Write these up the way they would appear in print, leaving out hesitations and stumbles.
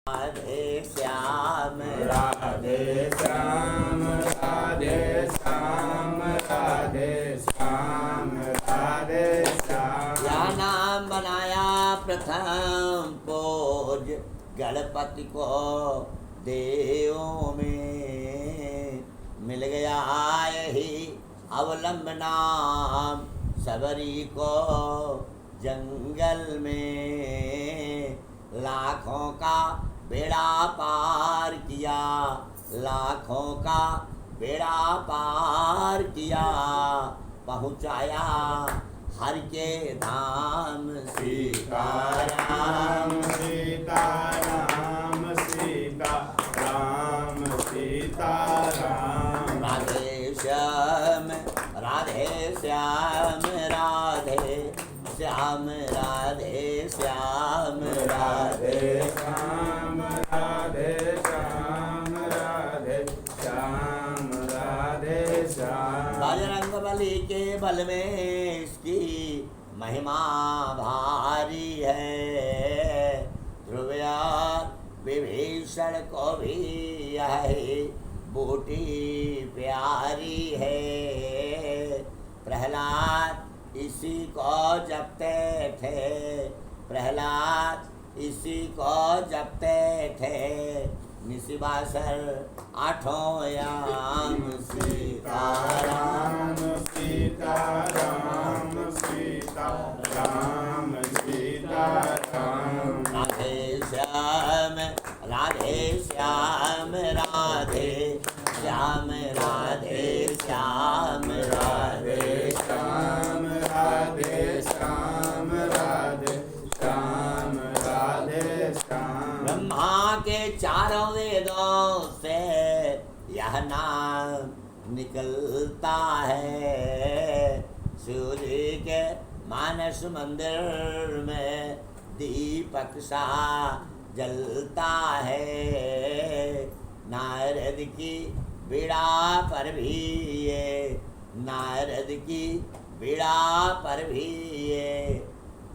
राधे श्याम राधे श्याम राधे श्याम राधे श्याम राधे श्याम। या नाम बनाया प्रथम पूज गणपति को देवों में मिल गया यही अवलंब नाम सबरी को जंगल में लाखों का बेड़ा पार किया, लाखों का बेड़ा पार किया, पहुँचाया हर के धाम सीताराम सीताराम सीताराम सीताराम। राधे श्याम राधे श्याम राधे श्याम राधे श्याम राधे श्याम राधे श्याम राधे श्याम राधे श्याम। बजरंगबली के बल में इसकी महिमा भारी है, ध्रुवया विभीषण को भी यह बूटी प्यारी है। प्रहलाद इसी को जपते थे, प्रहलाद इसी को जपते थे, निशिबासर आठों याम सीताराम सीताराम सीताराम सीताराम। राधे श्याम राधे श्याम राधे श्याम राधे श्याम राधे श्याम राधे श्याम राधे श्याम राधे श्याम। ब्रह्मा के चारों वेदों से यह नाम निकलता है, सूर्य के मानस मंदिर में दीपक सा जलता है। नारद की बीड़ा पर भी ये, नारद की बीड़ा पर भी ये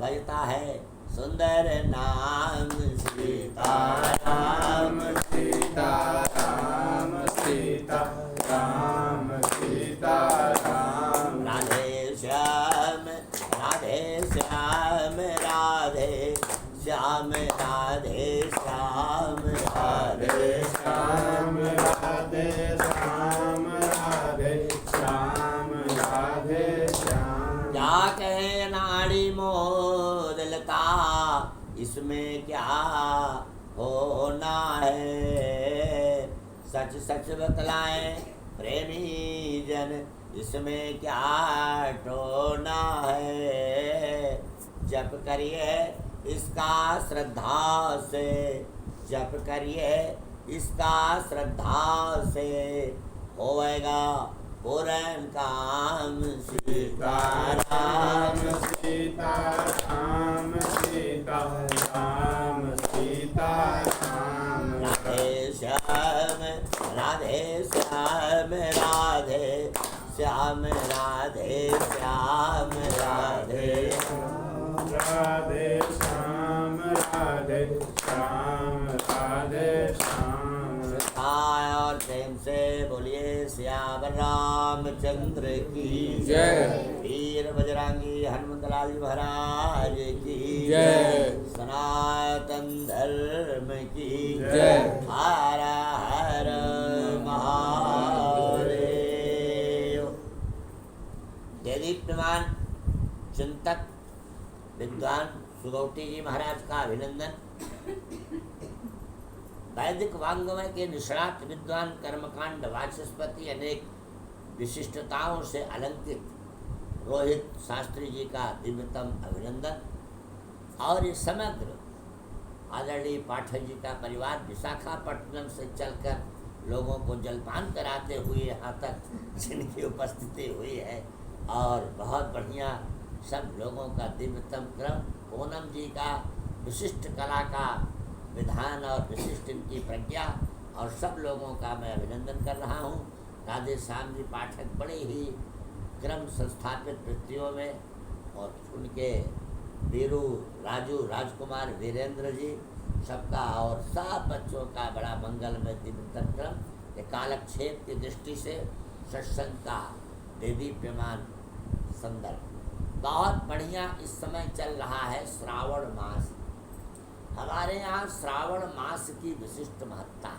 बजता है सुंदर नाम सीताराम सीताराम सीताराम सीताराम। राधे श्याम राधे श्याम राधे श्याम राधे श्याम राधे श्याम राधे श्याम राधे श्याम राधे श्याम। क्या कहे नाड़ी मोदलता इसमें क्या होना है, सच सच बतलाएं प्रेमी जन इसमें क्या टोना है। जप करिए इसका श्रद्धा से, जप करिए इसका श्रद्धा से, होएगा पूरन काम सीताराम सीताराम सीताराम सीताराम। राधे श्याम राधे श्याम राधे श्याम राधे श्याम राधे राधे श्याम राधे श्याम राधे श्याम। और प्रेम से बोलिए श्याम रामचंद्र की जय। वीर बजरंगी हनुमंतलाल जी महाराज की जय। सनातन धर्म की जय। हर हर महादेव। देदीप्यमान चिंतक विद्वान सुगौटी जी महाराज का अभिनंदन। वैदिक वांग्मय के निष्णात विद्वान कर्मकांड वाचस्पति अनेक विशिष्टताओं से अलंकृत रोहित शास्त्री जी का दिव्यतम अभिनंदन। और ये समग्र आदरणीय पाठक जी का परिवार विशाखापट्टनम से चलकर लोगों को जलपान कराते हुए यहाँ तक जिनकी उपस्थिति हुई है, और बहुत बढ़िया सब लोगों का दिव्यतम क्रम, पूनम जी का विशिष्ट कला का विधान और विशिष्ट इनकी प्रज्ञा, और सब लोगों का मैं अभिनंदन कर रहा हूँ। राधे श्याम जी पाठक बड़े ही क्रम संस्थापित वृत्तियों में, और उनके वीरू राजू राजकुमार वीरेंद्र जी सबका और सब बच्चों का बड़ा मंगलमय दिव्य क्रम कालक्षेप की दृष्टि से सत्संग का देदीप्यमान संदर्भ बहुत बढ़िया इस समय चल रहा है श्रावण मास। हमारे यहाँ श्रावण मास की विशिष्ट महत्ता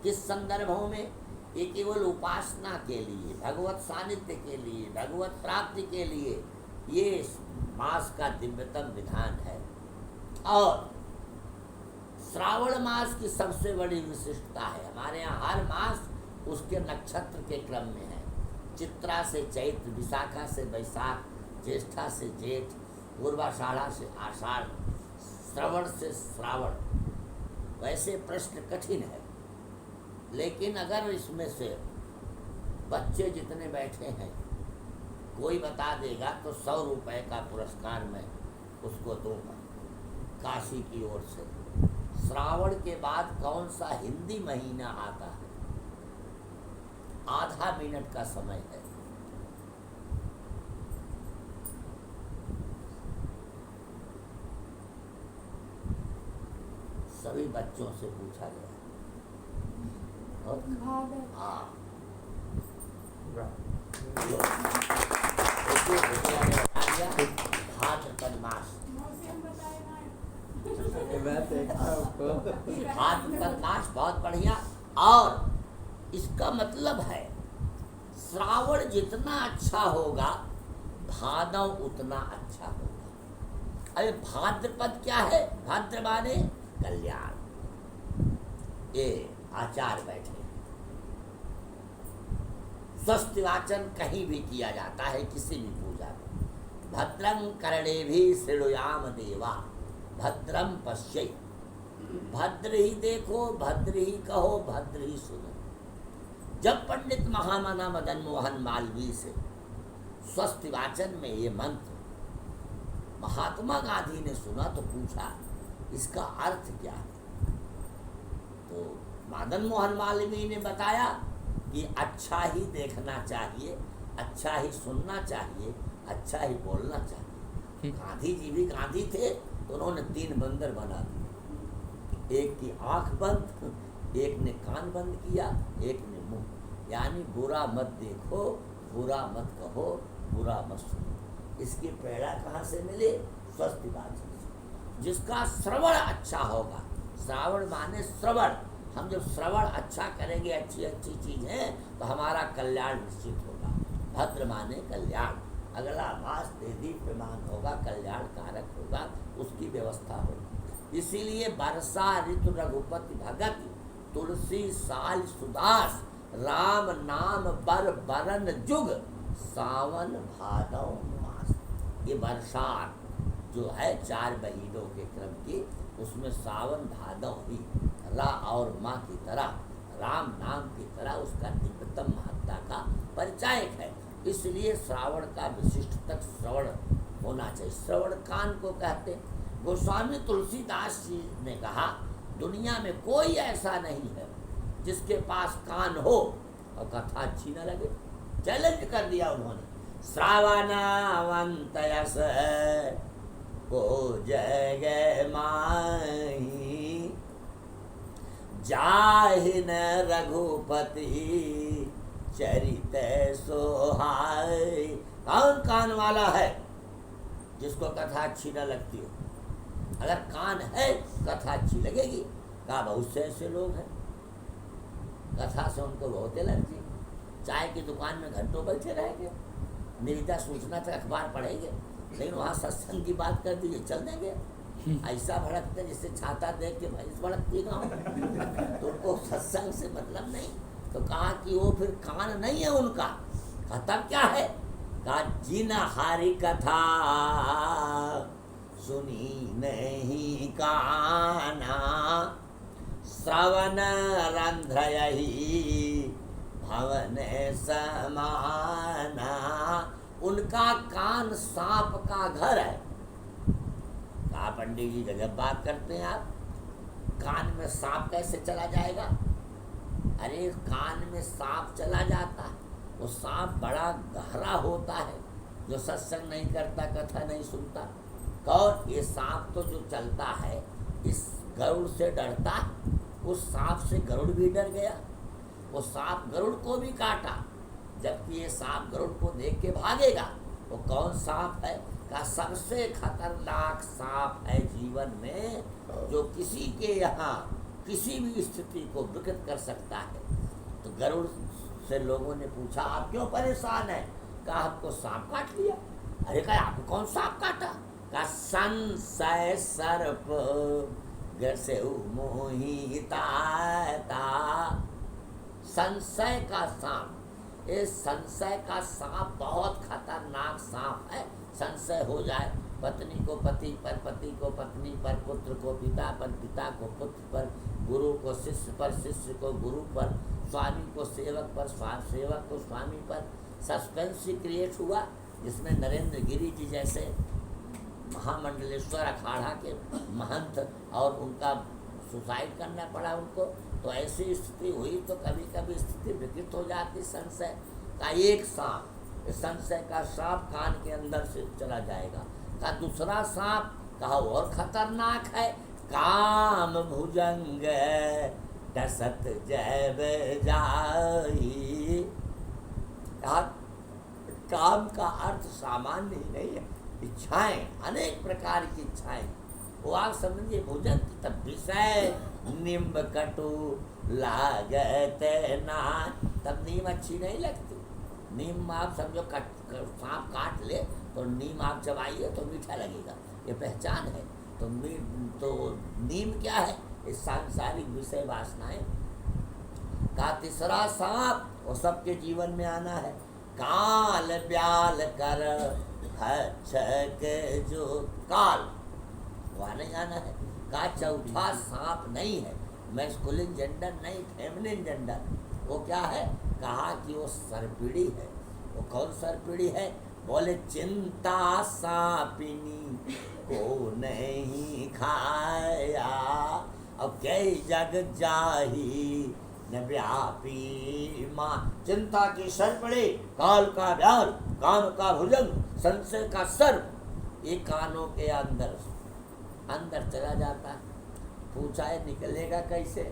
किस संदर्भों में? ये केवल उपासना के लिए, भगवत सानिध्य के लिए, भगवत प्राप्ति के लिए ये मास का दिव्यतम विधान है। और श्रावण मास की सबसे बड़ी विशिष्टता है हमारे यहाँ हर मास उसके नक्षत्र के क्रम में है। चित्रा से चैत्र, विशाखा से वैशाख, ज्येष्ठा से जेठ, पूर्वाषाढ़ा से आषाढ़, श्रवण से श्रावण। वैसे प्रश्न कठिन है, लेकिन अगर इसमें से बच्चे जितने बैठे हैं कोई बता देगा तो 100 रुपये का पुरस्कार मैं उसको दूंगा काशी की ओर से। श्रावण के बाद कौन सा हिंदी महीना आता है? आधा मिनट का समय है। सभी बच्चों से पूछा गया। हाँ, भाद्रपद मास। भाद्रपद मास बहुत बढ़िया। और इसका मतलब है श्रावण जितना अच्छा होगा भादव उतना अच्छा होगा। अरे भाद्रपद क्या है? भाद्र माने कल्याण। ये आचार्य बैठे स्वस्ति वाचन कहीं भी किया जाता है किसी भी पूजा में। भद्रं कर्णेभिः शृणुयाम देवा भद्रम पश्यै। भद्र ही देखो, भद्र ही कहो, भद्र ही सुनो। जब पंडित महामना मदन मोहन मालवीय से स्वस्ति वाचन में ये मंत्र महात्मा गांधी ने सुना तो पूछा इसका अर्थ क्या है? तो मदन मोहन मालवीय ने बताया कि अच्छा ही देखना चाहिए, अच्छा ही सुनना चाहिए, अच्छा ही बोलना चाहिए। गांधी जी भी गांधी थे तो उन्होंने 3 बंदर बना दिए। एक की आंख बंद, एक ने कान बंद किया, एक ने मुंह। यानी बुरा मत देखो, बुरा मत कहो, बुरा मत सुनो। इसकी प्रेरणा कहाँ से मिले? स्वस्ति वाचन से। जिसका श्रवण अच्छा होगा, श्रावण माने श्रवण। हम जब श्रवण अच्छा करेंगे, अच्छी अच्छी चीज़ें, तो हमारा कल्याण निश्चित होगा। भद्र माने कल्याण। अगला मास देदीप्यमान होगा, कल्याण कारक होगा, उसकी व्यवस्था होगी। इसीलिए वर्षा ऋतु रघुपति भगत तुलसी साल सुदास राम नाम बर बरन जुग सावन भादव मास। ये वर्षा जो है 4 महीनों के क्रम की, उसमें सावन भादव ही रा और माँ की तरह, राम नाम की तरह उसका दिव्यतम महत्ता का परिचायक है। इसलिए श्रावण का विशिष्ट तक श्रवण होना चाहिए। श्रवण कान को कहते। गोस्वामी तुलसीदास जी ने कहा दुनिया में कोई ऐसा नहीं है जिसके पास कान हो और कथा अच्छी न लगे। चैलेंज कर दिया उन्होंने। श्रावणावंत यस को जय माही जाहिन रघुपति चरित सोहाय। कौन कान वाला है जिसको कथा अच्छी न लगती हो? अगर कान है कथा अच्छी लगेगी। कहा बहुत से ऐसे लोग हैं कथा से उनको बहुत एलर्जी। चाय की दुकान में घंटों बैठे रहेंगे, निविदा सूचना तक अखबार पढ़ेंगे, लेकिन वहाँ सत्संग की बात कर दीजिए चल देंगे। ऐसा भड़कते जिससे छाता देख के भैंस भड़कती गाँव। तो उनको सत्संग से मतलब नहीं। तो कहा कि वो फिर कान नहीं है उनका। कथा क्या है? कहा जिन हारी कथा सुनी नहीं काना श्रवण रंध्रयहि भवन समाना। उनका कान सांप का घर है। कहा पंडित जी गजब बात करते हैं आप, कान में सांप कैसे चला जाएगा? अरे कान में सांप चला जाता है, वो सांप बड़ा गहरा होता है। जो सत्संग नहीं करता, कथा नहीं सुनता। और ये सांप तो जो चलता है इस गरुड़ से डरता, उस सांप से गरुड़ भी डर गया। वो सांप गरुड़ को भी काटा, जबकि ये सांप गरुड़ को देख के भागेगा। वो कौन सांप है? का सबसे खतरनाक सांप है जीवन में, जो किसी के यहाँ किसी भी स्थिति को विकृत कर सकता है। तो गरुड़ से लोगों ने पूछा, आप क्यों परेशान हैं? कहा, हमको सांप काट लिया। अरे कहा, आपको कौन सांप काटा? का संशय सर्प गसे मोहिता। संशय का सांप, ये संशय का सांप बहुत खतरनाक सांप है। संशय हो जाए, पत्नी को पति पर, पति को पत्नी पर, पुत्र को पिता पर, पिता को पुत्र पर, गुरु को शिष्य पर, शिष्य को गुरु पर, स्वामी को सेवक पर, सेवक को स्वामी पर। सस्पेंस क्रिएट हुआ, जिसमें नरेंद्र गिरी जी जैसे महामंडलेश्वर अखाड़ा के महंत और उनका सुसाइड करना पड़ा उनको। तो ऐसी स्थिति हुई तो कभी कभी स्थिति विकृत हो जाती। संशय का एक सांप, संशय का सांप कान के अंदर से चला जाएगा। का दूसरा सांप कहा और खतरनाक है, काम भुजंग डसत जैब जाई। काम का अर्थ सामान्य ही नहीं है, इच्छाएं, अनेक प्रकार की इच्छाएं। वो आप समझिए, भुजंग तब विषय निम्ब कटु लागत ना, तब नीम अच्छी नहीं लगती। नीम आप समझो सांप काट ले तो नीम आप चबाइए तो मीठा लगेगा, ये पहचान है। तो नीम क्या है? इस सांसारिक विषय वासनाएं का। तीसरा सांप वो सबके जीवन में आना है, काल ब्याल कर छक जो काल, वहाँ नहीं आना है। का चौथा सांप नहीं है, मैस्कुलिन जेंडर नहीं, फेमिनिन जेंडर। वो क्या है? कहा कि वो सर्पिड़ी है। वो कौन सर्पिड़ी है? बोले चिंता सांपिनी को नहीं खाया, अब कई जग जाही न व्यापी माँ। चिंता की सर्पिड़ी, काल का व्याल, काम का भुजंग, संशय का सर्प, ये कानों के अंदर चला जाता है। पूछा है निकलेगा कैसे?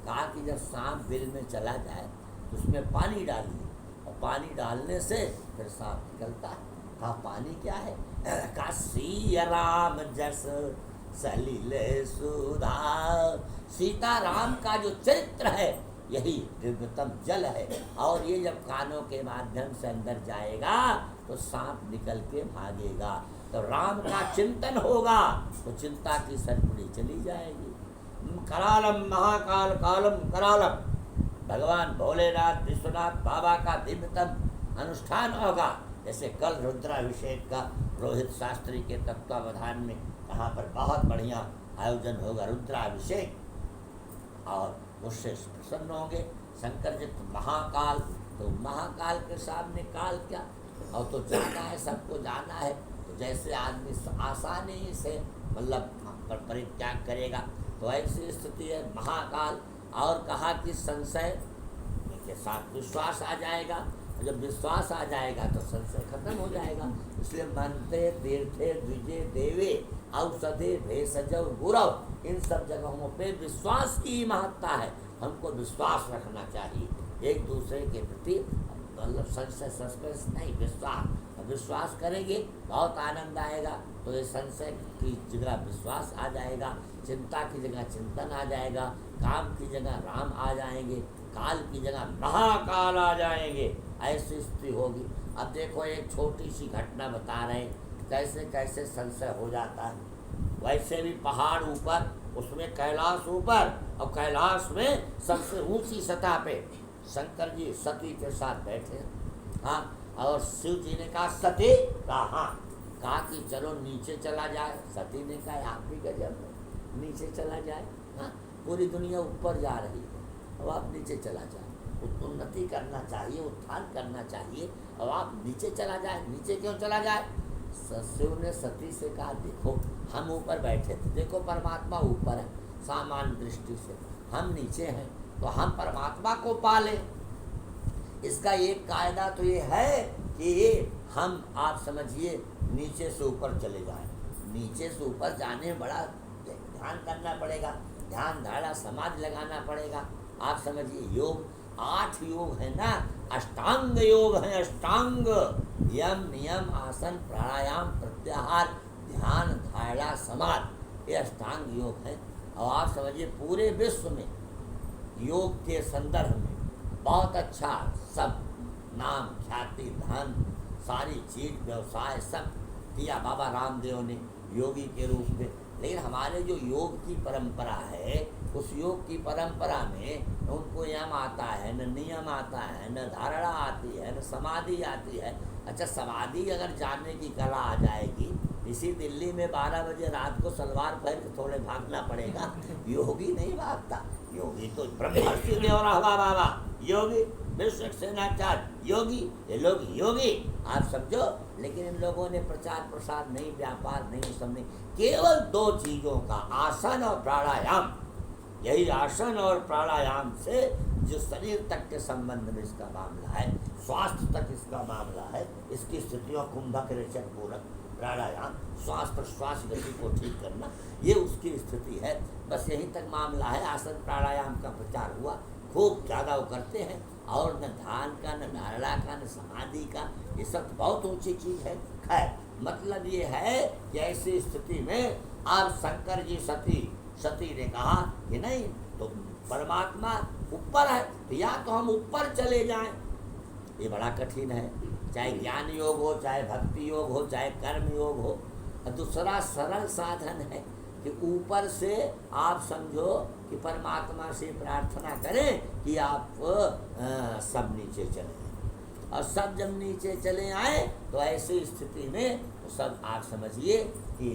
कहा कि जब सांप बिल में चला जाए तो उसमें पानी डालिए, और पानी डालने से फिर सांप निकलता है। कहा पानी क्या है? का सिया राम जस सलिल सुधा। सीता राम का जो चरित्र है यही दिव्यतम जल है, और ये जब कानों के माध्यम से अंदर जाएगा तो सांप निकल के भागेगा। तो राम का चिंतन होगा तो चिंता की सर्पिड़ी चली जाएगी। करालम महाकाल कालम करालम, भगवान भोलेनाथ विश्वनाथ बाबा का दिव्यतम अनुष्ठान होगा। जैसे कल रुद्राभिषेक का रोहित शास्त्री के तत्वावधान में यहाँ पर बहुत बढ़िया आयोजन होगा रुद्राभिषेक, और उससे प्रसन्न होंगे शंकर जी। महाकाल, तो महाकाल के सामने काल क्या? और तो जाना है, सबको जाना है। तो जैसे आदमी आसानी से मतलब परित्याग करेगा, तो ऐसी स्थिति है महाकाल। और कहा कि संशय के साथ विश्वास आ जाएगा, और जब विश्वास आ जाएगा तो संशय खत्म हो जाएगा। इसलिए मनते तीर्थे द्विजे देवे औषधे भेषजौ गुरव, इन सब जगहों पे विश्वास की महत्ता है। हमको विश्वास रखना चाहिए एक दूसरे के प्रति, मतलब संशय सस्पेंस नहीं, विश्वास करेंगे बहुत आनंद आएगा। तो ये संशय की जगह विश्वास आ जाएगा, चिंता की जगह चिंतन आ जाएगा, काम की जगह राम आ जाएंगे, काल की जगह महाकाल आ जाएंगे। ऐसी स्थिति होगी। अब देखो एक छोटी सी घटना बता रहे हैं, कैसे कैसे संशय हो जाता है। वैसे भी पहाड़ ऊपर, उसमें कैलाश ऊपर, और कैलाश में सबसे ऊंची सतह पे शंकर जी सती के साथ बैठे। हाँ, और शिव जी ने कहा सती, कहा हाँ। कहा कि चलो नीचे चला जाए। सती ने कहा आप भी गजब है, नीचे चला जाए। हाँ, पूरी दुनिया ऊपर जा रही है, अब आप नीचे चला जाए। उन्नति करना चाहिए, उत्थान करना चाहिए, अब आप नीचे चला जाए। नीचे क्यों चला जाए? शिव ने सती से कहा देखो हम ऊपर बैठे थे, देखो परमात्मा ऊपर है, सामान्य दृष्टि से हम नीचे हैं, तो हम परमात्मा को पाले। इसका एक कायदा तो ये है कि हम, आप समझिए, नीचे से ऊपर चले जाएं। नीचे से ऊपर जाने में बड़ा ध्यान करना पड़ेगा। ध्यान धारणा समाधि लगाना पड़ेगा। आप समझिए योग 8 योग है ना, अष्टांग योग है, अष्टांग, यम नियम आसन प्राणायाम प्रत्याहार ध्यान धारणा समाधि, ये अष्टांग योग है। और आप समझिए पूरे विश्व में योग के संदर्भ में बहुत अच्छा सब नाम ख्याति धन सारी चीज व्यवसाय सब दिया बाबा रामदेव ने योगी के रूप में। लेकिन हमारे जो योग की परंपरा है, उस योग की परंपरा में उनको यम आता है, न नियम आता है, न धारणा आती है, न समाधि आती है। अच्छा, समाधि अगर जानने की कला आ जाएगी, इसी दिल्ली में 12 बजे रात को सलवार पहन के थोड़े भागना पड़ेगा। योगी नहीं भागता, योगी तो ब्रह्मर्षि देवरा बाबा योगी, विश्व सेनाचार्य योगी, ये लोग योगी आप समझो। लेकिन इन लोगों ने प्रचार प्रसार नहीं, व्यापार नहीं, सब नहीं, केवल 2 चीज़ों का, आसन और प्राणायाम। यही आसन और प्राणायाम से जो शरीर तक के संबंध में इसका मामला है, स्वास्थ्य तक इसका मामला है, इसकी स्थितियों कुंभक रेचक पूरक प्राणायाम, श्वास प्रश्वास गति को ठीक करना, ये उसकी स्थिति है। बस यहीं तक मामला है। आसन प्राणायाम का प्रचार हुआ, खूब ज़्यादा वो करते हैं, और न ध्यान का, न धारणा का, न समाधि का, ये सब बहुत ऊंची चीज़ है। खैर, मतलब ये है कि ऐसी स्थिति में आप शंकर जी सती ने कहा कि नहीं तो परमात्मा ऊपर है, तो या तो हम ऊपर चले जाएं, ये बड़ा कठिन है। चाहे ज्ञान योग हो, चाहे भक्ति योग हो, चाहे कर्म योग हो। दूसरा सरल साधन है कि ऊपर से आप समझो कि परमात्मा से प्रार्थना करें कि आप सब नीचे चले आए, और सब जब नीचे चले आए तो ऐसी स्थिति में तो सब आप समझिए कि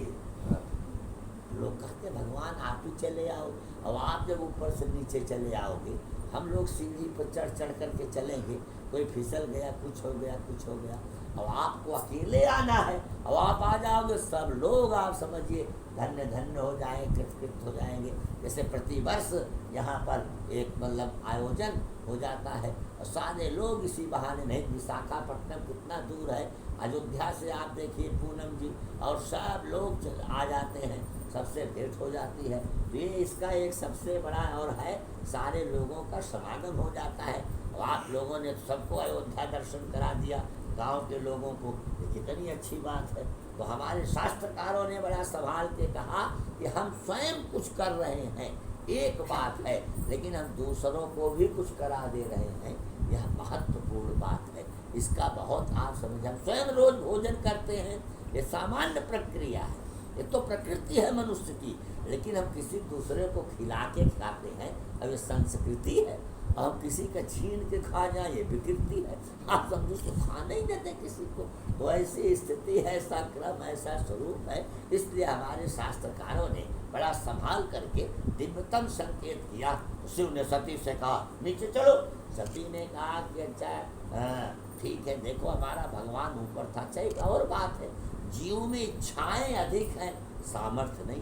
लोग कहते भगवान आप ही चले आओ। और आप जब ऊपर से नीचे चले आओगे, हम लोग सीढ़ी पर चढ़ करके चलेंगे, कोई फिसल गया, कुछ हो गया, कुछ हो गया, अब आपको अकेले आना है। अब आप आ जाओगे, सब लोग आप समझिए धन्य धन्य हो जाएंगे, कृतकृत हो जाएंगे। जैसे प्रतिवर्ष यहाँ पर एक मतलब आयोजन हो जाता है, और सारे लोग इसी बहाने, नहीं विशाखापट्टनम कितना दूर है, अयोध्या से आप देखिए पूनम जी, और सब लोग आ जाते हैं, सबसे भेंट हो जाती है। तो ये इसका एक सबसे बड़ा और है, सारे लोगों का समागम हो जाता है। और आप लोगों ने सबको अयोध्या दर्शन करा दिया, गांव के लोगों को, ये कितनी अच्छी बात है। तो हमारे शास्त्रकारों ने बड़ा संभाल के कहा कि हम स्वयं कुछ कर रहे हैं, एक बात है, लेकिन हम दूसरों को भी कुछ करा दे रहे हैं, यह महत्वपूर्ण बात है। इसका बहुत आप समझ, हम स्वयं रोज भोजन करते हैं, ये सामान्य प्रक्रिया है, ये तो प्रकृति है मनुष्य की, लेकिन हम किसी दूसरे को खिला के खाते हैं, अब ये संस्कृति है। और हम किसी का छीन के खा जाए, ये विकृति है। आप समझो तो खाने ही देते किसी को, तो ऐसी स्थिति है, ऐसा क्रम, ऐसा स्वरूप है। इसलिए हमारे शास्त्रकारों ने बड़ा संभाल करके दिव्यतम संकेत किया। शिव ने सती से कहा नीचे चलो, सती ने कहा कि अच्छा ठीक है, देखो हमारा भगवान ऊपर था। अच्छा, एक और बात है, जीव में इच्छाएं अधिक हैं, सामर्थ्य नहीं।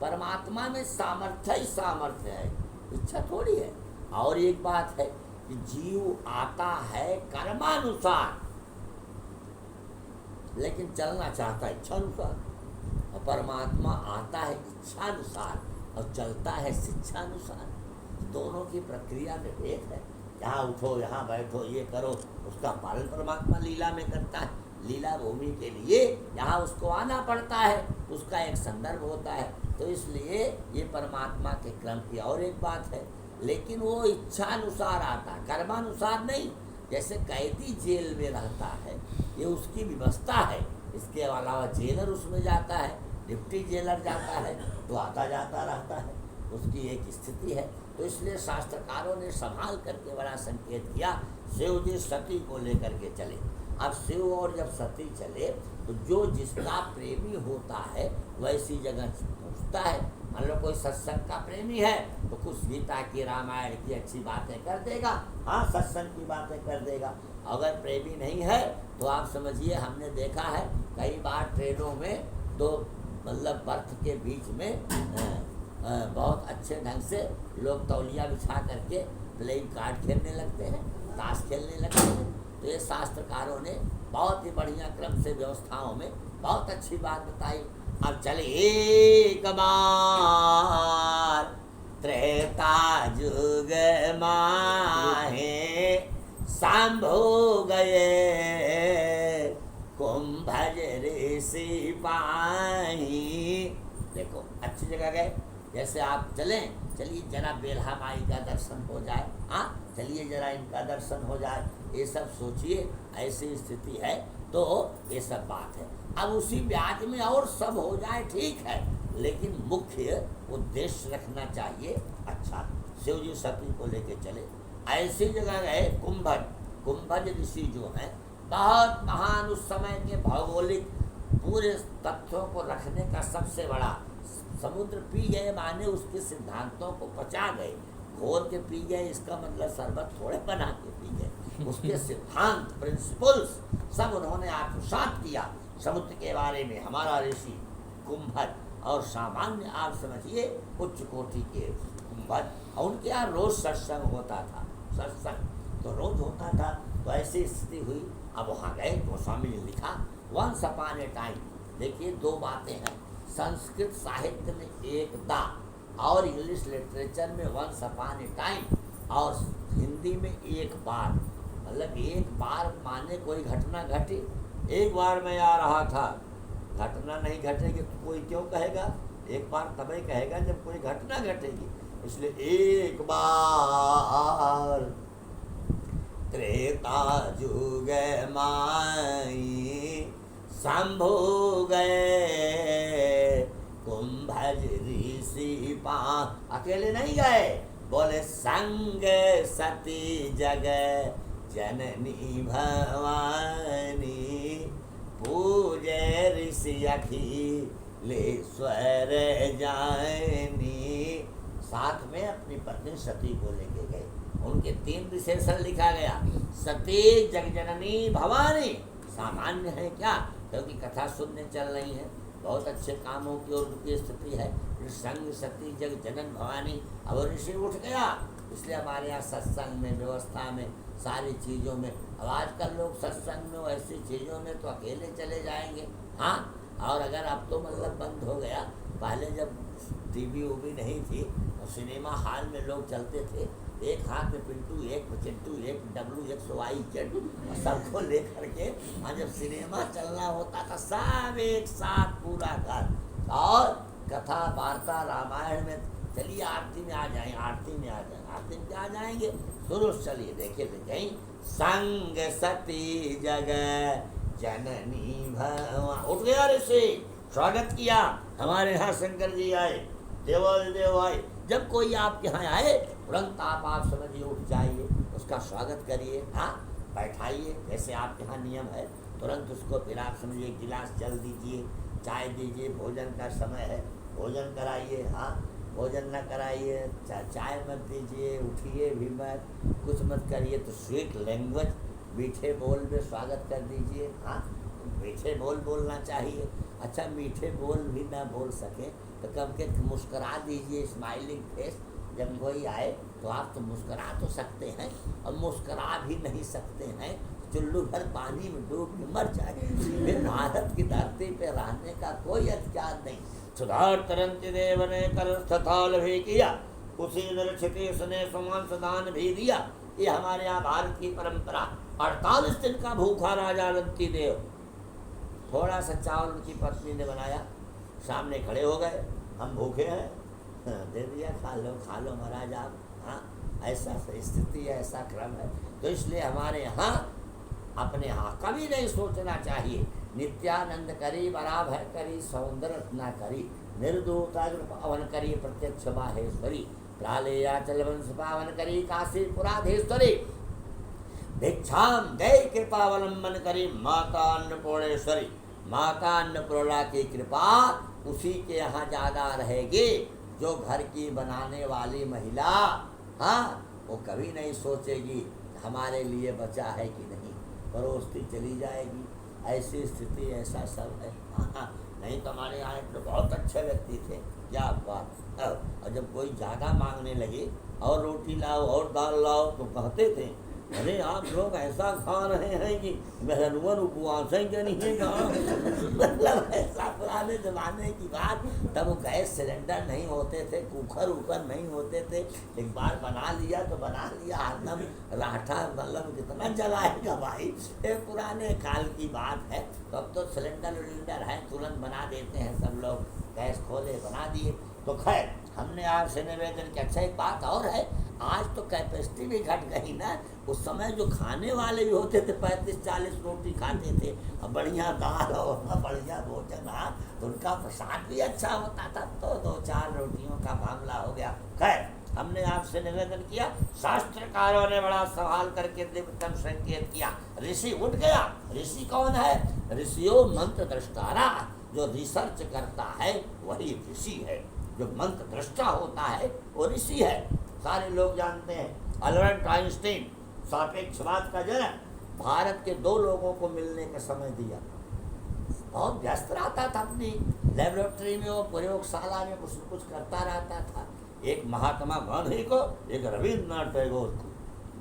परमात्मा में सामर्थ्य ही सामर्थ्य है, इच्छा थोड़ी है। और एक बात है कि जीव आता है कर्मानुसार, लेकिन चलना चाहता है इच्छानुसार, और परमात्मा आता है इच्छानुसार और चलता है शिक्षानुसार। दोनों की प्रक्रिया में भेद है। यहाँ उठो, यहाँ बैठो, ये करो, उसका पालन परमात्मा लीला में करता है। लीला भूमि के लिए यहाँ उसको आना पड़ता है, उसका एक संदर्भ होता है। तो इसलिए ये परमात्मा के क्रम की और एक बात है, लेकिन वो इच्छानुसार आता है, कर्मानुसार नहीं। जैसे कैदी जेल में रहता है, ये उसकी व्यवस्था है, इसके अलावा जेलर उसमें जाता है, डिप्टी जेलर जाता है, तो आता जाता रहता है, उसकी एक स्थिति है। तो इसलिए शास्त्रकारों ने संभाल करके बड़ा संकेत किया। शिव जी सती को लेकर के चले। अब शिव और जब सती चले तो जो जिसका प्रेमी होता है वैसी जगह पहुँचता है। मान लो कोई सत्संग का प्रेमी है तो कुछ गीता की, रामायण की अच्छी बातें कर देगा, हाँ सत्संग की बातें कर देगा। अगर प्रेमी नहीं है तो आप समझिए, हमने देखा है कई बार ट्रेनों में तो मतलब बर्थ के बीच में बहुत अच्छे ढंग से लोग तौलिया बिछा करके प्लेइंग कार्ड खेलने लगते हैं, ताश खेलने लगते हैं। तो ये शास्त्रकारों ने बहुत ही बढ़िया क्रम से व्यवस्थाओं में बहुत अच्छी बात बताई। अब चले एक बार त्रेता जुग माहे शंभु गए, कुंभज ऋषि पाही। देखो अच्छी जगह गए, जैसे आप चलिए जरा बेल्हा माई का दर्शन हो जाए, हाँ चलिए जरा इनका दर्शन हो जाए, ये सब सोचिए, ऐसी स्थिति है तो ये सब बात है। अब उसी ब्याज में और सब हो जाए ठीक है, लेकिन मुख्य उद्देश्य रखना चाहिए अच्छा। शिव जी सती को लेके चले, ऐसी जगह गए कुंभज ऋषि जो हैं बहुत महान, उस समय के भौगोलिक पूरे तथ्यों को रखने का सबसे बड़ा, समुद्र पी गए माने उसके सिद्धांतों को पचा गए, घोर के पी गए इसका मतलब शरबत थोड़े बना के पी गए, उसके सिद्धांत प्रिंसिपल्स सब उन्होंने आत्मसात किया समुद्र के बारे में। हमारा ऋषि कुंभज, और सामान्य आप समझिए उच्च कोटि के कुंभज, और उनके यहाँ रोज सत्संग होता था, सत्संग तो रोज होता था। तो ऐसी स्थिति हुई, अब वहाँ गए तो स्वामी ने लिखा वंस अपॉन ए टाइम। देखिए दो बातें हैं, संस्कृत साहित्य में एक दा और इंग्लिश लिटरेचर में वंस अपॉन ए टाइम, और हिंदी में एक बार, मतलब एक बार माने कोई घटना घटी, एक बार मैं आ रहा था, घटना नहीं घटेगी तो कोई क्यों कहेगा, एक बार तभी कहेगा जब कोई घटना घटेगी। इसलिए एक बार त्रेता जुग माई शंभु गए, कुंभज ऋषि पा। अकेले नहीं गए, बोले संग सती जग जननी भवानी, पूजे ऋषि अखिलेश्वर जानी। साथ में अपनी पत्नी सती को लेके गए, उनके 3 विशेषण लिखा गया, सती जगजननी भवानी। सामान्य है क्या, क्योंकि कथा सुनने चल रही है, बहुत अच्छे कामों की ओर उनकी स्थिति है। संग सती जग जनन भवानी, अब ऋषि उठ गया, इसलिए हमारे यहाँ सत्संग में, व्यवस्था में, सारी चीज़ों में, अब आजकल लोग सत्संग में ऐसी चीज़ों में तो अकेले चले जाएंगे, हाँ। और अगर अब तो मतलब बंद हो गया, पहले जब टीवी वूवी नहीं थी तो सिनेमा हॉल में लोग चलते थे, एक हाथ में पिंटू, एक में चिंटू, एक डब्लू, एक सोवाई जेड, और सबको लेकर के और जब सिनेमा चलना होता था सब एक साथ पूरा घर, और कथा वार्ता रामायण में, चलिए आरती में आ जाएं, आरती में आ जाएं, आरती में क्या जाएंगे, शुरू चलिए देखिए कहीं संग सती जगह जननी भवानी। उठ गया ऋषि, स्वागत किया, हमारे यहाँ शंकर जी आए, देव आए। जब कोई आपके यहाँ आए तुरंत आप समझिए उठ जाइए, उसका स्वागत करिए, हाँ बैठाइए, जैसे आपके यहाँ नियम है, तुरंत उसको फिर आप समझिए एक गिलास जल दीजिए, चाय दीजिए, भोजन का समय है भोजन कराइए, हाँ भोजन न कराइए, चाय मत दीजिए, उठिए भी मत, कुछ मत करिए, तो स्वीट लैंग्वेज, मीठे बोल में स्वागत कर दीजिए, हाँ मीठे बोल बोलना चाहिए। अच्छा मीठे बोल भी ना बोल सके तो कम के मुस्करा दीजिए, स्माइलिंग फेस। जब कोई आए तो आप तो मुस्करा तो सकते हैं, और मुस्करा भी नहीं सकते हैं चुल्लू भर पानी में डूब के मर जाए, फिर भारत की धरती पे रहने का कोई अधिकार नहीं। सुधार तरंत देव ने कर स्थल भी किया, उसी नरक्षिति उसने समान सदान भी दिया। ये हमारे यहाँ भारत की परंपरा। 48 दिन का भूखा राजा अनंती देव, थोड़ा सा चावल उनकी पत्नी ने बनाया, सामने खड़े हो गए, हम भूखे हैं, दे दिया, खा लो महाराज आप, हाँ ऐसा स्थिति है, ऐसा क्रम है। तो इसलिए हमारे यहाँ अपने यहाँ कभी नहीं सोचना चाहिए, नित्यानंद करी, बराब है करी, सौंदर्य रत्ना करी, निर्दोता पावन करी, प्रत्यक्ष माहेश्वरी, प्रालेयाचल वंश पावन करी, काशी पुराधेश्वरी, भिक्षाम दे कृपावलंबन करी, माता अन्नपूर्णेश्वरी। माता अन्नपूर्णा की कृपा उसी के यहाँ ज़्यादा रहेगी जो घर की बनाने वाली महिला, हाँ वो कभी नहीं सोचेगी हमारे लिए बचा है कि नहीं, परोसती चली जाएगी। ऐसी स्थिति, ऐसा सब है, हाँ नहीं तो हमारे यहाँ तो बहुत अच्छे व्यक्ति थे, क्या बात। और जब कोई ज़्यादा मांगने लगे और रोटी लाओ और दाल लाओ तो कहते थे अरे आप लोग ऐसा खा रहे हैं कि मेहरवन उपवास है क्या नहीं है कहाँ मतलब ऐसा पुराने जमाने की बात। तब वो गैस सिलेंडर नहीं होते थे, कुकर उकर नहीं होते थे, एक बार बना लिया तो बना लिया, हरदम राठा मतलब कितना जलाएगा भाई। ये पुराने काल की बात है। तो अब तो सिलेंडर विलेंडर है, तुरंत बना देते हैं सब लोग, गैस खोले बना दिए। तो खैर हमने आपसे निवेदन किया। अच्छा एक बात और है, आज तो कैपेसिटी भी घट गई ना। उस समय जो खाने वाले भी होते थे 35-40 रोटी खाते थे, और बढ़िया दाल और बढ़िया भोजन, हाँ तो उनका प्रसाद भी अच्छा होता था। तो 2-4 रोटियों का मामला हो गया। खैर हमने आपसे निवेदन किया। शास्त्रकारों ने बड़ा सवाल करके दिव्यतम संकेत किया। ऋषि उठ गया। ऋषि कौन है? ऋषियों मंत्र दृष्टारा, जो रिसर्च करता है वही ऋषि है। जो मंत्र दृष्टा होता है वो ऋषि है। सारे लोग जानते हैं अल्बर्ट आइंस्टीन सापेक्षवाद का जनक, भारत के 2 लोगों को मिलने का समय दिया। बहुत व्यस्त रहता था अपनी लेबोरेटरी में, वो प्रयोगशाला में कुछ न कुछ करता रहता था। एक महात्मा गांधी को, एक रविन्द्रनाथ टैगोर को,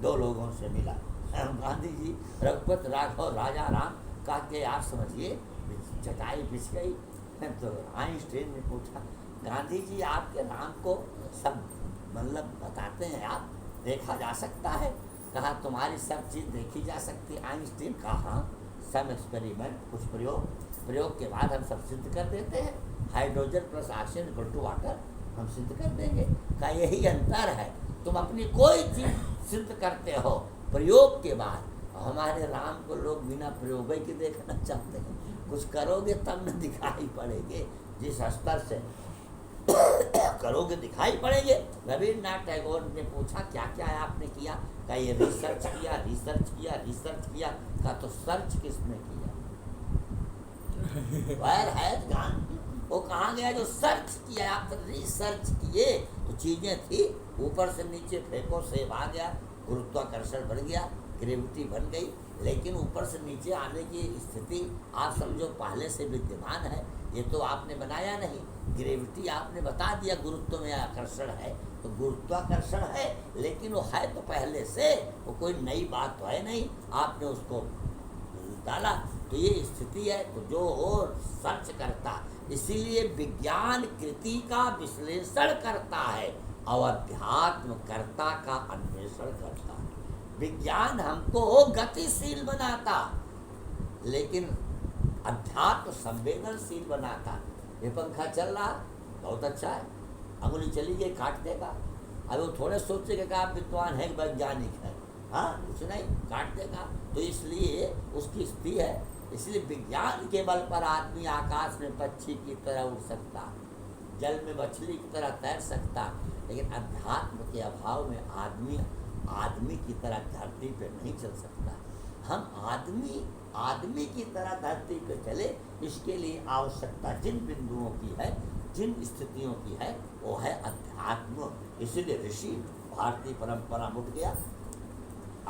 2 लोगों से मिला। गांधी जी रघुपत राघव राजा राम का के आप समझिए चटाई बिछ गई। तो आइंस्टीन ने पूछा, गांधी जी आपके राम को सब मतलब बताते हैं आप, देखा जा सकता है? कहा तुम्हारी सब चीज़ देखी जा सकती है। आइंस्टीन कहा हाँ, सम एक्सपेरिमेंट, कुछ प्रयोग के बाद हम सब सिद्ध कर देते हैं। Hydrogen plus oxygen equal to water, हम सिद्ध कर देंगे। कहा यही अंतर है, तुम अपनी कोई चीज़ सिद्ध करते हो प्रयोग के बाद, हमारे राम को लोग बिना प्रयोग के देखना चाहते हैं। कुछ करोगे तब न दिखाई पड़ेंगे, जिस स्तर से करोगे दिखाई पड़ेंगे। रविन्द्रनाथ टैगोर ने पूछा क्या क्या आपने किया? का ये रिसर्च किया, रिसर्च किया, रिसर्च किया। का तो सर्च किसने किया? वह है गांधी। वो कहाँ गया जो सर्च किया? आप रिसर्च किए तो चीजें थी, ऊपर से नीचे फेंको से आ गया, गुरुत्वाकर्षण बढ़ गया, ग्रेविटी बन गई। लेकिन ऊपर से नीचे आने की स्थिति आप समझो पहले से विद्यमान है, ये तो आपने बनाया नहीं। ग्रेविटी आपने बता दिया गुरुत्व में आकर्षण है, तो गुरुत्वाकर्षण है, लेकिन वो है तो पहले से, वो कोई नई बात तो है नहीं, आपने उसको डाला। तो ये स्थिति है। तो जो और सर्च करता, इसीलिए विज्ञान कृति का विश्लेषण करता है और अध्यात्म कर्ता का अन्वेषण करता है। विज्ञान हमको गतिशील बनाता, लेकिन अध्यात्म संवेदनशील बनाता। ये पंखा चल रहा बहुत अच्छा है, अंगुली चली गई काट देगा। अब वो थोड़े सोचेगा कि आप विद्वान हैं, वैज्ञानिक हैं, हाँ कुछ नहीं, काट देगा। तो इसलिए उसकी स्थिति है। इसलिए विज्ञान के बल पर आदमी आकाश में पक्षी की तरह उड़ सकता, जल में मछली की तरह तैर सकता, लेकिन अध्यात्म के अभाव में आदमी की तरह धरती पे नहीं चल सकता। हम आदमी की तरह धरती पे चले, इसके लिए आवश्यकता जिन बिंदुओं की है, जिन स्थितियों की है, वो है अध्यात्म। इसीलिए ऋषि भारतीय परंपरा उठ गया,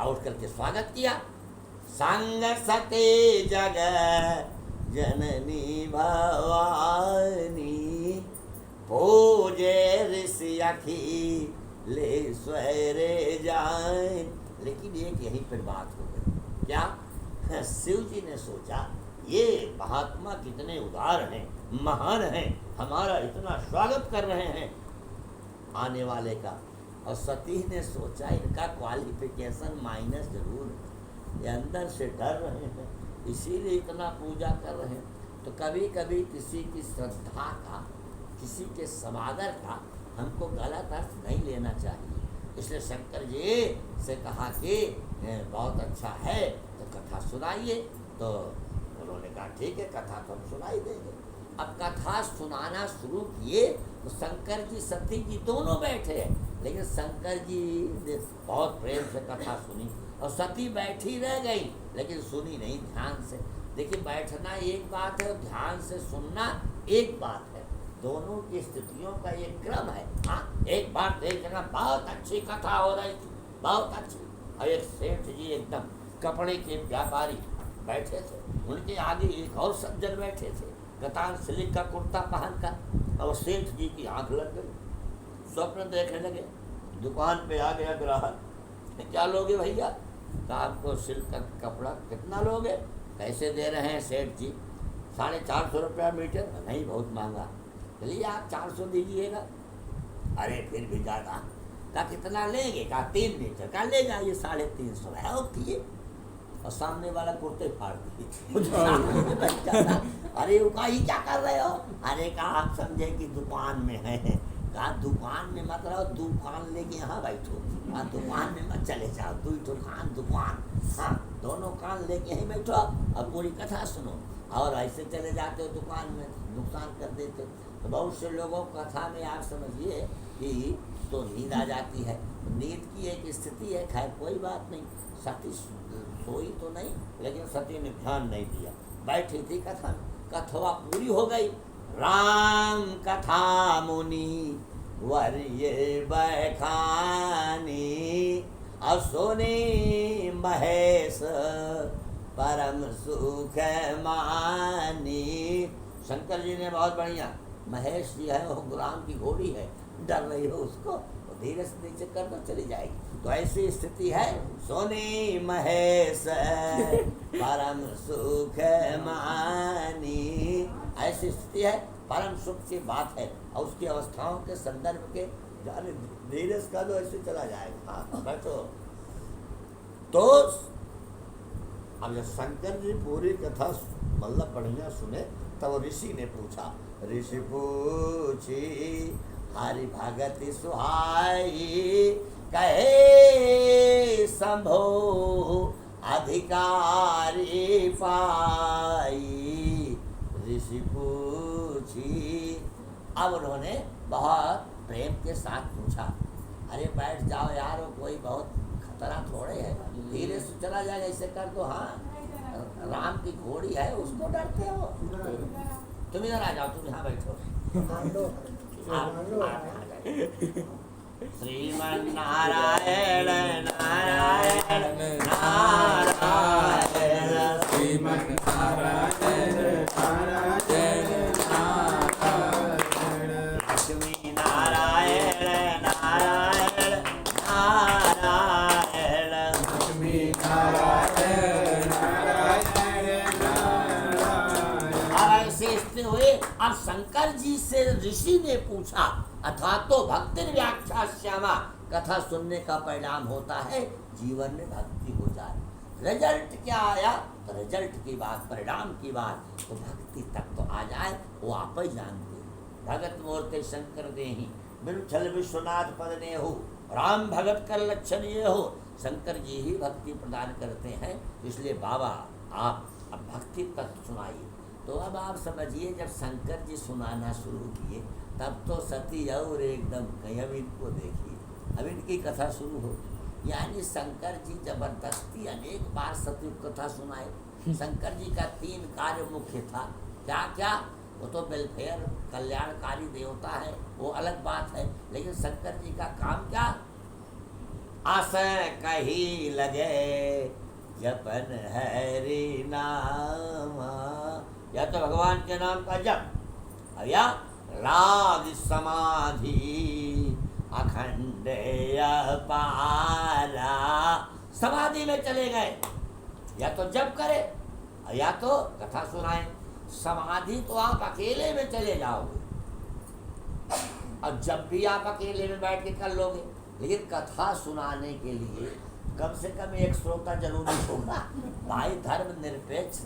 उठ करके स्वागत किया। संग सती जग जननी भवानी, पूजे ऋषि अखी ले स्वरे जाए। लेकिन एक यहीं पर बात हो गई, क्या? शिव जी ने सोचा ये महात्मा कितने उदार हैं, महान हैं, हमारा इतना स्वागत कर रहे हैं आने वाले का। और सती ने सोचा इनका क्वालिफिकेशन माइनस जरूर है, ये अंदर से डर रहे हैं, इसीलिए इतना पूजा कर रहे हैं। तो कभी कभी किसी की श्रद्धा का, किसी के समादर का हमको गलत अर्थ नहीं लेना चाहिए। इसलिए शंकर जी से कहा कि बहुत अच्छा है तो कथा सुनाइए। तो उन्होंने कहा ठीक है, कथा तो हम सुनाई देंगे। अब कथा सुनाना शुरू किए तो शंकर जी सती जी दोनों बैठे हैं, लेकिन शंकर जी ने बहुत प्रेम से कथा सुनी और सती बैठी रह गई, लेकिन सुनी नहीं ध्यान से। देखिए बैठना एक बात है और ध्यान से सुनना एक बात है, दोनों की स्थितियों का एक क्रम है। हाँ एक बार देखना बहुत अच्छी कथा हो रही थी, बहुत अच्छी, और एक सेठ जी एकदम कपड़े के व्यापारी बैठे थे, उनके आगे एक और सज्जन बैठे थे गतान सिलिक का कुर्ता पहन कर, और सेठ जी की आंख लग गई, स्वप्न देखने लगे। दुकान पे आ गया ग्राहक, क्या लोगे भैया? तो आपको सिल्क का कपड़ा कितना लोगे, कैसे दे रहे हैं सेठ जी? 450 रुपया मीटर। नहीं, बहुत महंगा। चलिए आप 400 दीजिएगा। अरे फिर भी ज़्यादा। कहा कितना लेंगे? कहा 3 मीटर। कहा ले जाइए 350 है। और किए, और सामने वाला कुर्ते फाड़ दिए। अरे वो कहा ये क्या कर रहे हो? अरे कहा आप समझे कि दुकान में है। कहा दुकान में मत रहो, दुकान लेके यहाँ बैठो। हाँ, दुकान में मत चले जाओ, दुकान। हाँ, दोनों कान लेके यहीं बैठो और पूरी कथा सुनो। और ऐसे चले जाते हो दुकान में, नुकसान कर देते। तो बहुत से लोगों को कथा में आप समझिए कि तो नींद आ जाती है। नींद की एक स्थिति है, खैर कोई बात नहीं। सती सोई तो नहीं, लेकिन सती ने ध्यान नहीं दिया, बैठी थी कथा में। कथवा पूरी हो गई। राम कथा मुनि वर्य बखानी, असुनी महेश परम सुख मानी। शंकर जी ने बहुत बढ़िया, महेश जी है, वो राम की घोड़ी है, डर रही हो उसको, तो धीरे से नीचे कर दो, चली जाएगी। तो ऐसी स्थिति है, सोनी महेश परम सुख मानी। ऐसी स्थिति है, परम सुख की बात है, और उसकी अवस्थाओं के संदर्भ के जाने धीरे से कर दो, ऐसे चला जाएगा। हाँ, बैठो। तो अब जब शंकर जी पूरी कथा मतलब बढ़िया सुने, तब ऋषि ने पूछा। ऋषि पूछी हरि भगति सुहाई, कहे संभो अधिकारी पाई। ऋषि पूछी, अब उन्होंने बहुत प्रेम के साथ पूछा। अरे बैठ जाओ यार, वो कोई बहुत खतरा थोड़े है, धीरे से चला जाएगा, ऐसे कर दो। हाँ, राम की घोड़ी है, उसको डरते हो? तुम इधर आ जाओ, तुम यहाँ बैठो। श्रीमन नारायण नारायण नारायण, श्रीमन नारायण नारायण नारायण, लक्ष्मी नारायण नारायण नारायण, लक्ष्मी नारायण नारायण नारायण। अब ऐसे स्थिति हुए। अब शंकर जी से ऋषि ने पूछा, अथा तो भक्ति व्याख्या श्यामा, कथा सुनने का परिणाम होता है जीवन में भक्ति हो जाए। रिजल्ट क्या आया? तो रिजल्ट की बात, परिणाम की बात, तो भक्ति तक तो आ जाए, वो आप ही जानते हैं। भगत मूर्ति शंकर देहि, बिरछल विश्वनाथ पद ने हो, राम भगत कर लक्षण ये हो। शंकर जी ही भक्ति प्रदान करते हैं, इसलिए बाबा आप अब भक्ति तक सुनाइए। तो अब आप समझिए, जब शंकर जी सुनाना शुरू किए, तब तो सती और एकदम कहीं। अब इनको देखिए, अब इनकी कथा शुरू हो, यानी शंकर जी जबरदस्ती अनेक बार सती कथा सुनाए। शंकर जी का 3 कार्य मुख्य था। क्या क्या? वो तो वेलफेयर कल्याणकारी देवता है, वो अलग बात है, लेकिन शंकर जी का काम क्या? आशय कही लगे जपन हरि नाम, या तो भगवान के नाम का जप, या राग समाधि अखंड अपारा। समाधि में चले गए, या तो जप करे या तो कथा सुनाए। समाधि तो आप अकेले में चले जाओगे, और जब भी आप अकेले में बैठ के कर लोगे, लेकिन कथा सुनाने के लिए कम से कम एक श्रोता जरूरी होगा। भाई धर्म निरपेक्ष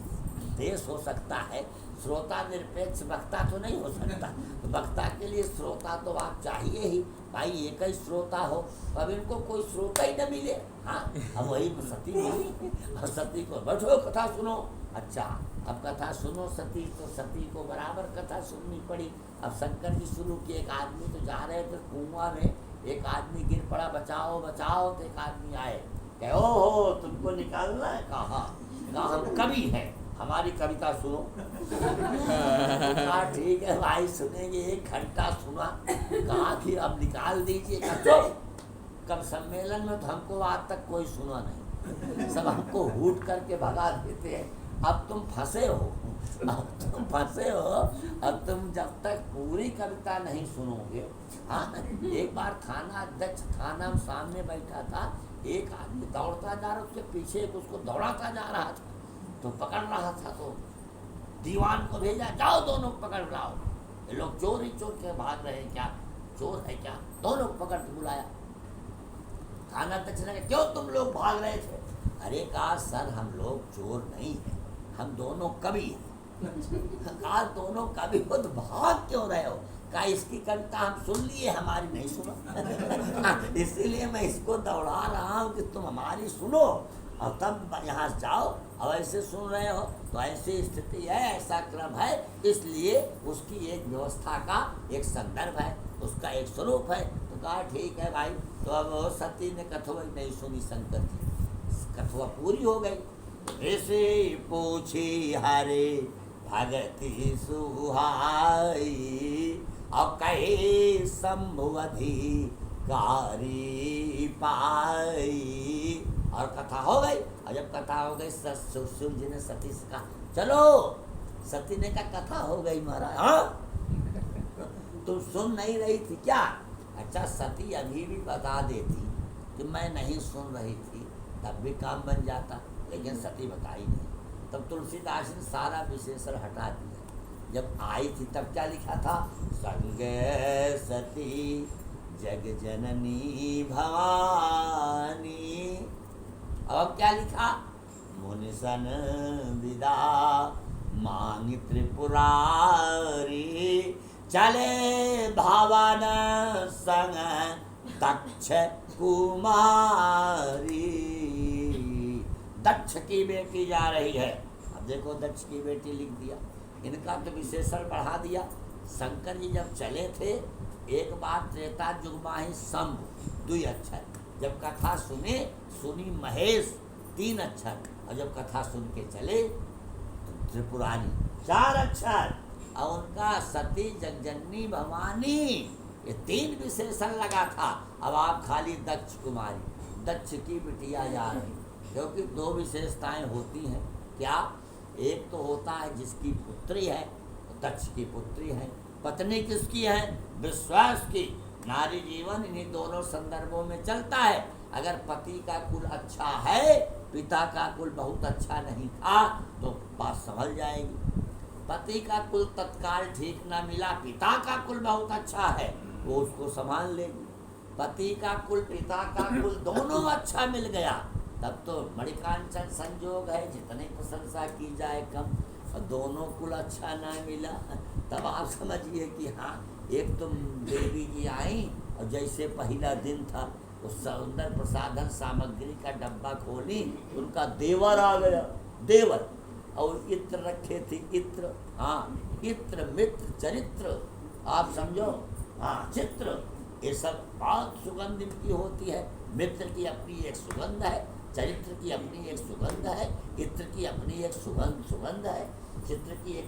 देश हो सकता है, श्रोता निरपेक्ष वक्ता तो नहीं हो सकता। तो वक्ता के लिए श्रोता तो आप चाहिए ही। भाई एक ही श्रोता हो, अब इनको कोई श्रोता ही न मिले। हाँ, अब वही सती मिली, और सती को बैठो कथा सुनो। अच्छा, अब कथा सुनो सती, तो सती को बराबर कथा सुननी पड़ी। अब शंकर जी शुरू किए। एक आदमी तो जा रहे थे कुआं में, एक आदमी गिर पड़ा, बचाओ बचाओ। तो एक आदमी आए, कहे ओ हो तुमको निकालना है? कहा हम कवि हैं, हमारी कविता सुनो। कहा ठीक है भाई सुनेंगे। 1 घंटा सुना, कहा कि अब निकाल दीजिए। चुप, कब सम्मेलन में तो हमको आज तक कोई सुना नहीं, सब हमको हूट करके भगा देते हैं। अब तुम फंसे हो, अब तुम जब तक पूरी कविता नहीं सुनोगे। हाँ, एक बार थाना अध्यक्ष थाना सामने बैठा था, एक आदमी दौड़ता जा रहा, उसके पीछे एक उसको दौड़ाता जा रहा था, तो पकड़ रहा था, तो दीवान को भेजा, जाओ दोनों पकड़ लाओ, ये लोग चोर ही चोर के भाग रहे हैं, क्या चोर है क्या? दोनों पकड़ के बुलाया। खाना दक्षिणा के, क्यों तुम लोग भाग रहे थे? अरे कहा सर हम लोग चोर नहीं हैं, हम दोनों कवि हैं। कहा दोनों कवि हो तो भाग क्यों रहे हो? कहा इसकी कविता हम सुन लिए, हमारी नहीं सुनो। इसीलिए मैं इसको दौड़ा रहा हूँ कि तुम हमारी सुनो और तब यहाँ से जाओ। अब ऐसे सुन रहे हो तो ऐसी स्थिति है, ऐसा क्रम है, इसलिए उसकी एक व्यवस्था का एक संदर्भ है, उसका एक स्वरूप है। तो कहा ठीक है भाई। तो अब सती ने कथुआ नहीं सुनी शंकर की, कथुआ पूरी हो गई। ऐसे पूछी हरे भगति सुहाई, अब कहे शंभुवधि कारी पाई। और कथा हो गई। और जब कथा हो गई शिव जी ने सती से कहा चलो। सती ने कहा कथा हो गई महाराज। हाँ तुम सुन नहीं रही थी क्या? अच्छा सती अभी भी बता देती कि मैं नहीं सुन रही थी, तब भी काम बन जाता, लेकिन सती बताई नहीं। तब तुलसीदास ने सारा विशेषण हटा दिया। जब आई थी तब क्या लिखा था? संगे सती जग जननी भवानी। अब क्या लिखा? मुनिसन विदा मांग त्रिपुरारी, चले भावन संग दक्ष कुमारी। दक्ष की बेटी जा रही है। अब देखो दक्ष की बेटी लिख दिया, इनका तो विशेषण बढ़ा दिया। शंकर जी जब चले थे, एक बार त्रेता जुगमाही शंभु 2 अक्षर, जब कथा सुनी महेश 3 अक्षर, और जब कथा सुन के चले तो त्रिपुरारी 4 अक्षर, और उनका सती जगजननी भवानी ये 3 विशेषण लगा था। अब आप खाली दक्ष कुमारी, दक्ष की बिटिया जा रही, क्योंकि 2 विशेषताएं होती हैं। क्या? एक तो होता है जिसकी पुत्री है, दक्ष की पुत्री है। पत्नी किसकी है? विश्वास की। नारी जीवन इन्हीं दोनों संदर्भों में चलता है। अगर पति का कुल अच्छा है, पिता का कुल बहुत अच्छा नहीं था, तो बात संभल जाएगी। पति का कुल तत्काल ठीक ना मिला, पिता का कुल बहुत अच्छा है, वो उसको संभाल लेगी। पति का कुल, पिता का कुल दोनों अच्छा मिल गया, तब तो मणिकांचन संजोग है, जितने प्रशंसा की जाए कम। और दोनों कुल अच्छा ना मिला, तब आप समझिए कि हाँ, एक तुम देवी जी आई और जैसे पहला दिन था, उस सौंदर्य प्रसाधन सामग्री का डब्बा खोली, उनका देवर आ गया। देवर और इत्र रखे थे, इत्र। हाँ, इत्र मित्र चरित्र, आप समझो। हाँ, चित्र, ये सब बहुत सुगंध इनकी होती है। मित्र की अपनी एक सुगंध है, चरित्र की अपनी एक सुगंध है, इत्र की अपनी एक सुगंध है, चित्र की एक